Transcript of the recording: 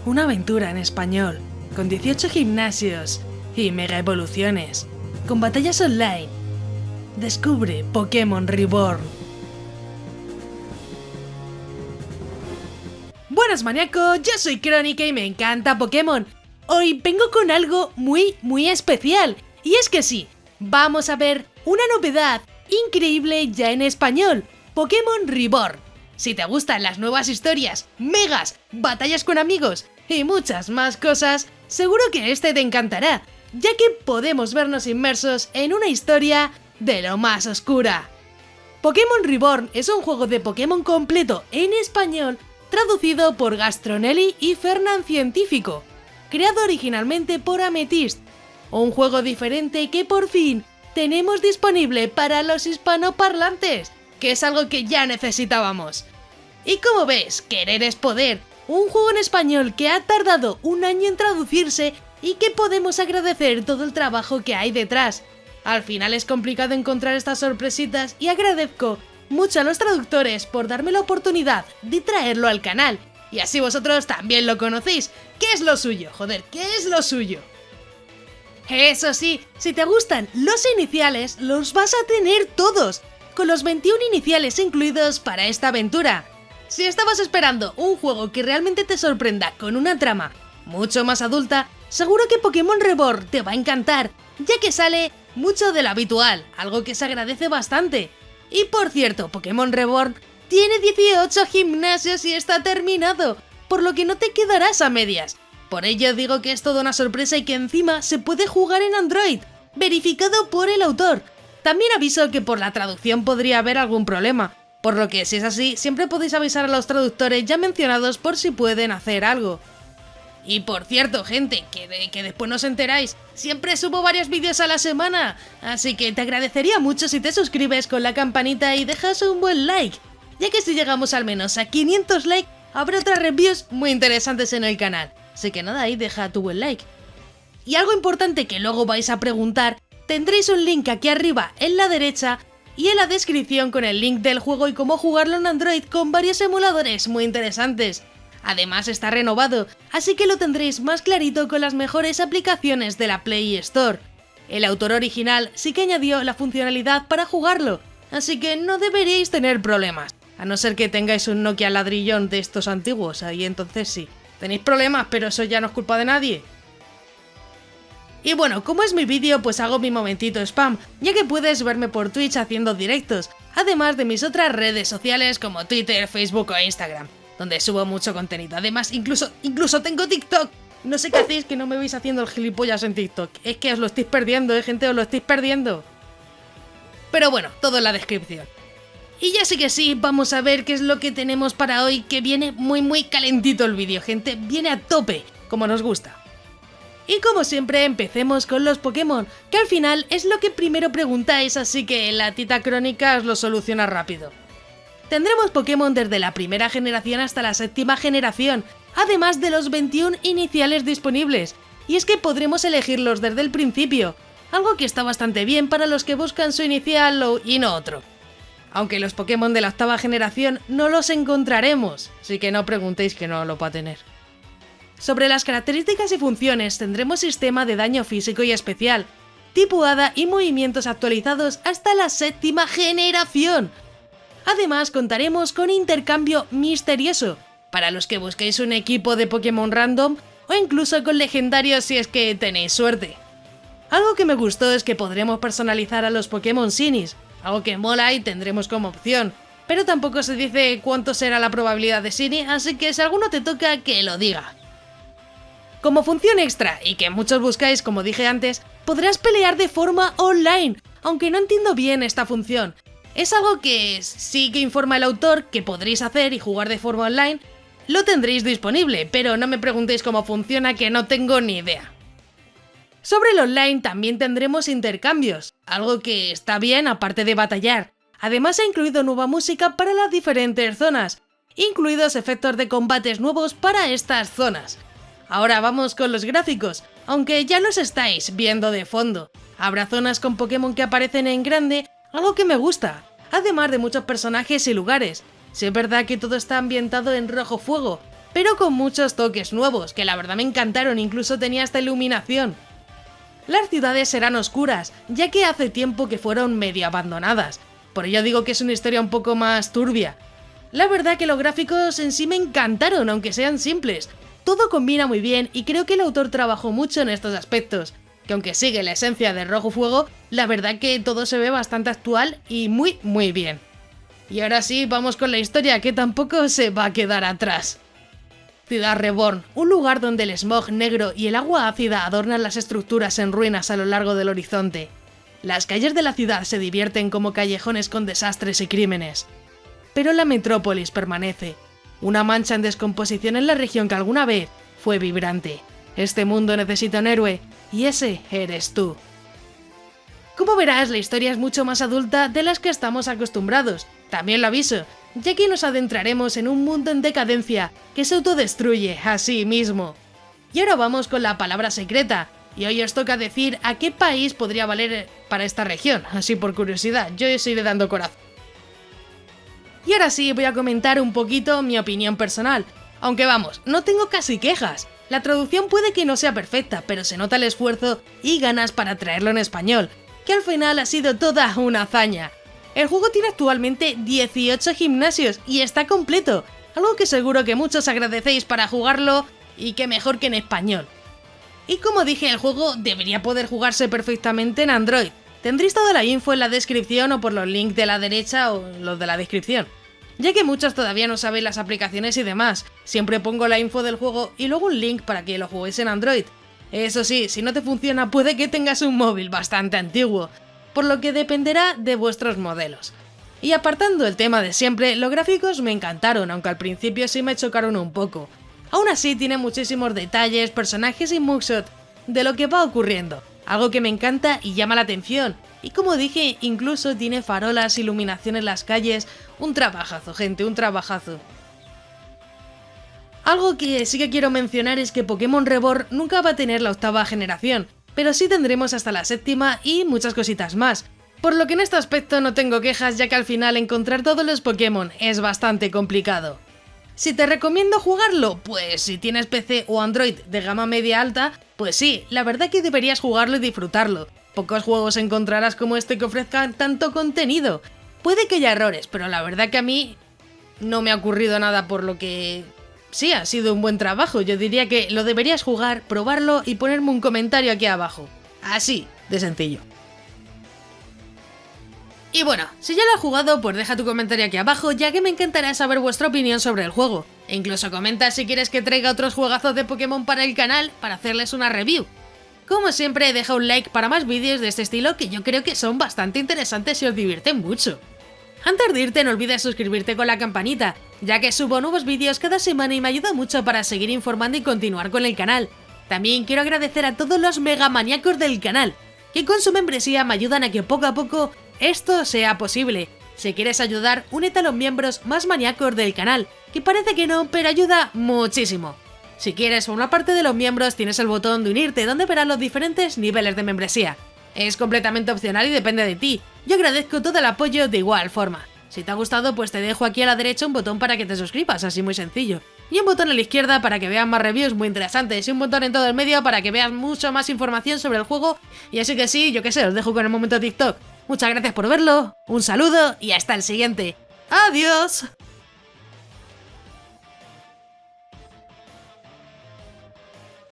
Una aventura en español, con 18 gimnasios y mega evoluciones, con batallas online. Descubre Pokémon Reborn. Buenas maníacos, yo soy Crónica y me encanta Pokémon. Hoy vengo con algo muy especial. Y es que sí, vamos a ver una novedad increíble ya en español, Pokémon Reborn. Si te gustan las nuevas historias, megas, batallas con amigos y muchas más cosas, seguro que este te encantará, ya que podemos vernos inmersos en una historia de lo más oscura. Pokémon Reborn es un juego de Pokémon completo en español, traducido por Gastronelli y Fernand Científico, creado originalmente por Amethyst, un juego diferente que por fin tenemos disponible para los hispanoparlantes, que es algo que ya necesitábamos. Y como ves, querer es poder, un juego en español que ha tardado un año en traducirse y que podemos agradecer todo el trabajo que hay detrás. Al final es complicado encontrar estas sorpresitas y agradezco mucho a los traductores por darme la oportunidad de traerlo al canal, y así vosotros también lo conocéis. ¿Qué es lo suyo? Joder, ¿qué es lo suyo? Eso sí, si te gustan los iniciales, los vas a tener todos, con los 21 iniciales incluidos para esta aventura. Si estabas esperando un juego que realmente te sorprenda con una trama mucho más adulta, seguro que Pokémon Reborn te va a encantar, ya que sale mucho de lo habitual, algo que se agradece bastante. Y por cierto, Pokémon Reborn tiene 18 gimnasios y está terminado, por lo que no te quedarás a medias. Por ello digo que es toda una sorpresa y que encima se puede jugar en Android, verificado por el autor. También aviso que por la traducción podría haber algún problema, por lo que si es así, siempre podéis avisar a los traductores ya mencionados por si pueden hacer algo. Y por cierto, gente, que después no os enteráis, siempre subo varios vídeos a la semana, así que te agradecería mucho si te suscribes con la campanita y dejas un buen like, ya que si llegamos al menos a 500 likes, habrá otras reviews muy interesantes en el canal, así que nada, ahí deja tu buen like. Y algo importante que luego vais a preguntar, tendréis un link aquí arriba en la derecha y en la descripción con el link del juego y cómo jugarlo en Android con varios emuladores muy interesantes. Además está renovado, así que lo tendréis más clarito con las mejores aplicaciones de la Play Store. El autor original sí que añadió la funcionalidad para jugarlo, así que no deberíais tener problemas, a no ser que tengáis un Nokia ladrillón de estos antiguos, ahí entonces sí. Tenéis problemas, pero eso ya no es culpa de nadie. Y bueno, como es mi vídeo, pues hago mi momentito spam, ya que puedes verme por Twitch haciendo directos, además de mis otras redes sociales como Twitter, Facebook o Instagram, donde subo mucho contenido. Además, incluso tengo TikTok. No sé qué hacéis que no me veis haciendo el gilipollas en TikTok. Es que os lo estáis perdiendo, gente, os lo estáis perdiendo. Pero bueno, todo en la descripción. Y ya sí que sí, vamos a ver qué es lo que tenemos para hoy, que viene muy calentito el vídeo, gente. Viene a tope, como nos gusta. Y como siempre, empecemos con los Pokémon, que al final es lo que primero preguntáis, así que la tita Crónica os lo soluciona rápido. Tendremos Pokémon desde la primera generación hasta la séptima generación, además de los 21 iniciales disponibles, y es que podremos elegirlos desde el principio, algo que está bastante bien para los que buscan su inicial y no otro. Aunque los Pokémon de la octava generación no los encontraremos, así que no preguntéis que no lo va a tener. Sobre las características y funciones tendremos sistema de daño físico y especial, tipo hada y movimientos actualizados hasta la séptima generación. Además contaremos con intercambio misterioso, para los que busquéis un equipo de Pokémon random o incluso con legendarios si es que tenéis suerte. Algo que me gustó es que podremos personalizar a los Pokémon Shinies, algo que mola y tendremos como opción, pero tampoco se dice cuánto será la probabilidad de Shiny, así que si alguno te toca que lo diga. Como función extra, y que muchos buscáis como dije antes, podrás pelear de forma online, aunque no entiendo bien esta función. Es algo que sí que informa el autor que podréis hacer y jugar de forma online, lo tendréis disponible, pero no me preguntéis cómo funciona, que no tengo ni idea. Sobre el online también tendremos intercambios, algo que está bien aparte de batallar. Además ha incluido nueva música para las diferentes zonas, incluidos efectos de combates nuevos para estas zonas. Ahora vamos con los gráficos, aunque ya los estáis viendo de fondo. Habrá zonas con Pokémon que aparecen en grande, algo que me gusta, además de muchos personajes y lugares. Si es verdad que todo está ambientado en rojo fuego, pero con muchos toques nuevos, que la verdad me encantaron, incluso tenía esta iluminación. Las ciudades serán oscuras, ya que hace tiempo que fueron medio abandonadas, por ello digo que es una historia un poco más turbia. La verdad que los gráficos en sí me encantaron, aunque sean simples. Todo combina muy bien y creo que el autor trabajó mucho en estos aspectos, que aunque sigue la esencia de Rojo Fuego, la verdad que todo se ve bastante actual y muy bien. Y ahora sí, vamos con la historia, que tampoco se va a quedar atrás. Ciudad Reborn, un lugar donde el smog negro y el agua ácida adornan las estructuras en ruinas a lo largo del horizonte. Las calles de la ciudad se divierten como callejones con desastres y crímenes. Pero la metrópolis permanece, una mancha en descomposición en la región que alguna vez fue vibrante. Este mundo necesita un héroe, y ese eres tú. Como verás, la historia es mucho más adulta de las que estamos acostumbrados, también lo aviso, ya que nos adentraremos en un mundo en decadencia que se autodestruye a sí mismo. Y ahora vamos con la palabra secreta, y hoy os toca decir a qué país podría valer para esta región, así por curiosidad, yo os iré dando corazón. Y ahora sí, voy a comentar un poquito mi opinión personal, aunque vamos, no tengo casi quejas. La traducción puede que no sea perfecta, pero se nota el esfuerzo y ganas para traerlo en español, que al final ha sido toda una hazaña. El juego tiene actualmente 18 gimnasios y está completo, algo que seguro que muchos agradecéis para jugarlo y que mejor que en español. Y como dije, el juego debería poder jugarse perfectamente en Android. Tendréis toda la info en la descripción o por los links de la derecha o los de la descripción, ya que muchos todavía no saben las aplicaciones y demás. Siempre pongo la info del juego y luego un link para que lo juguéis en Android. Eso sí, si no te funciona puede que tengas un móvil bastante antiguo, por lo que dependerá de vuestros modelos. Y apartando el tema de siempre, los gráficos me encantaron, aunque al principio sí me chocaron un poco. Aún así tiene muchísimos detalles, personajes y mugshot de lo que va ocurriendo, algo que me encanta y llama la atención. Y como dije, incluso tiene farolas, iluminación en las calles, un trabajazo, gente, un trabajazo. Algo que sí que quiero mencionar es que Pokémon Reborn nunca va a tener la octava generación, pero sí tendremos hasta la séptima y muchas cositas más, por lo que en este aspecto no tengo quejas, ya que al final encontrar todos los Pokémon es bastante complicado. Si te recomiendo jugarlo, pues si tienes PC o Android de gama media alta, pues sí, la verdad que deberías jugarlo y disfrutarlo. Pocos juegos encontrarás como este que ofrezcan tanto contenido. Puede que haya errores, pero la verdad que a mí no me ha ocurrido nada, por lo que sí, ha sido un buen trabajo. Yo diría que lo deberías jugar, probarlo y ponerme un comentario aquí abajo. Así de sencillo. Y bueno, si ya lo has jugado, pues deja tu comentario aquí abajo, ya que me encantará saber vuestra opinión sobre el juego. E incluso comenta si quieres que traiga otros juegazos de Pokémon para el canal, para hacerles una review. Como siempre, deja un like para más vídeos de este estilo, que yo creo que son bastante interesantes y os divierten mucho. Antes de irte, no olvides suscribirte con la campanita, ya que subo nuevos vídeos cada semana y me ayuda mucho para seguir informando y continuar con el canal. También quiero agradecer a todos los megamaníacos del canal, que con su membresía me ayudan a que poco a poco esto sea posible. Si quieres ayudar, únete a los miembros más maníacos del canal, que parece que no, pero ayuda muchísimo. Si quieres formar parte de los miembros, tienes el botón de unirte, donde verás los diferentes niveles de membresía. Es completamente opcional y depende de ti. Yo agradezco todo el apoyo de igual forma. Si te ha gustado, pues te dejo aquí a la derecha un botón para que te suscribas, así muy sencillo. Y un botón a la izquierda para que veas más reviews muy interesantes, y un botón en todo el medio para que veas mucho más información sobre el juego. Y así que sí, yo qué sé, os dejo con el momento TikTok. Muchas gracias por verlo, un saludo y hasta el siguiente. ¡Adiós!